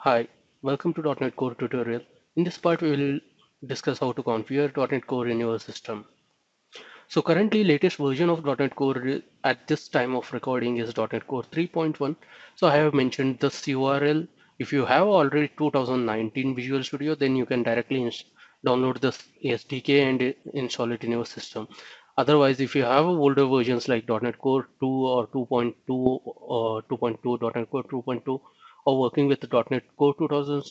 Hi, welcome to .NET Core tutorial. In this part, we will discuss how to configure .NET Core in your system. So currently, latest version of .NET Core at this time of recording is .NET Core 3.1. So I have mentioned this URL. If you have already 2019 Visual Studio, then you can directly download this SDK and install it in your system. Otherwise, if you have older versions like .NET Core 2 or 2.2 or 2.2, .NET Core 2.2, or working with .NET Core 2000,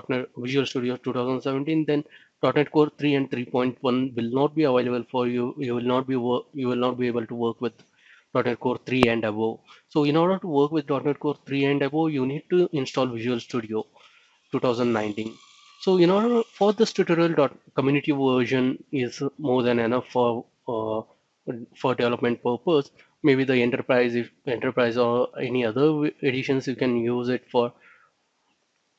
.NET Visual Studio 2017, then .NET Core 3 and 3.1 will not be available for you. You will not be able to work with .NET Core 3 and above. So in order to work with .NET Core 3 and above, you need to install Visual Studio 2019. So in order for this tutorial, community version is more than enough for development purpose. Maybe the enterprise, if enterprise or any other editions, you can use it for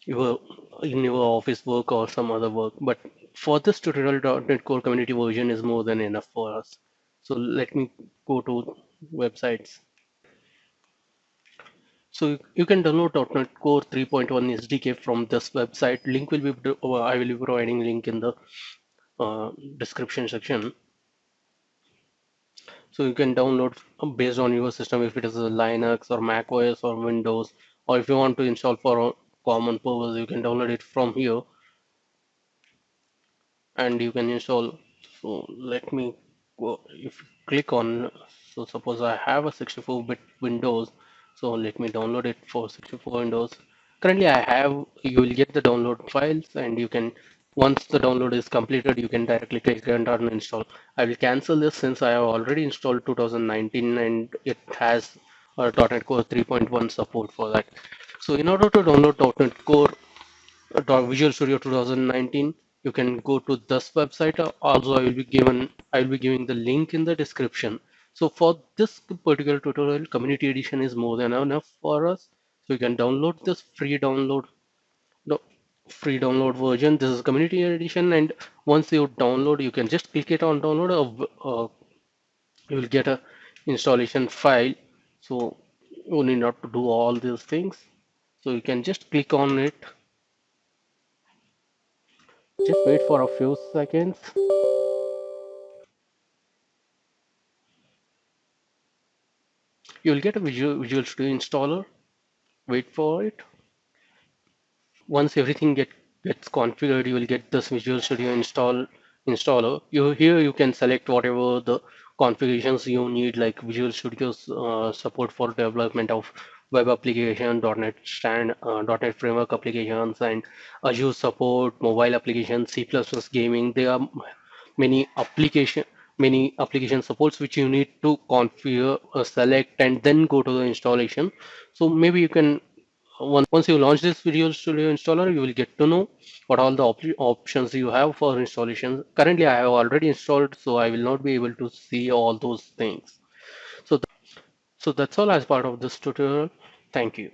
your in your office work or some other work. But for this tutorial, .NET Core community version is more than enough for us. So let me go to websites. So you can download .NET Core 3.1 SDK from this website. Link will be I will be providing link in the description section. So you can download based on your system if it is a Linux or Mac OS or Windows, or if you want to install for a common purpose, you can download it from here and you can install. So let me go. If you click on, so suppose I have a 64-bit Windows, so let me download it for 64 Windows. Currently I have, you will get the download files, and you can, once the download is completed, you can directly click and uninstall. I will cancel this since I have already installed 2019 and it has .NET Core 3.1 support for that. So in order to download .NET Core Visual Studio 2019, you can go to this website. Also, I will be giving the link in the description. So for this particular tutorial, community edition is more than enough for us. So you can download this no, free download version. This is community edition, and once you download, you can just click it on download. You will get a installation file. So you need not to do all these things. So you can just click on it. Just wait for a few seconds. You'll get a Visual Studio installer. Wait for it. Once everything gets configured, you will get this Visual Studio installer. Here you can select whatever the configurations you need, like Visual Studio's support for development of web application, .NET .NET Framework applications, and Azure support, mobile applications, C++ gaming. There are many application many application supports which you need to configure, select, and then go to the installation. So maybe you can, once you launch this Visual Studio installer, you will get to know what all the options you have for installation. Currently I have already installed, so I will not be able to see all those things. So so that's all as part of this tutorial. Thank you.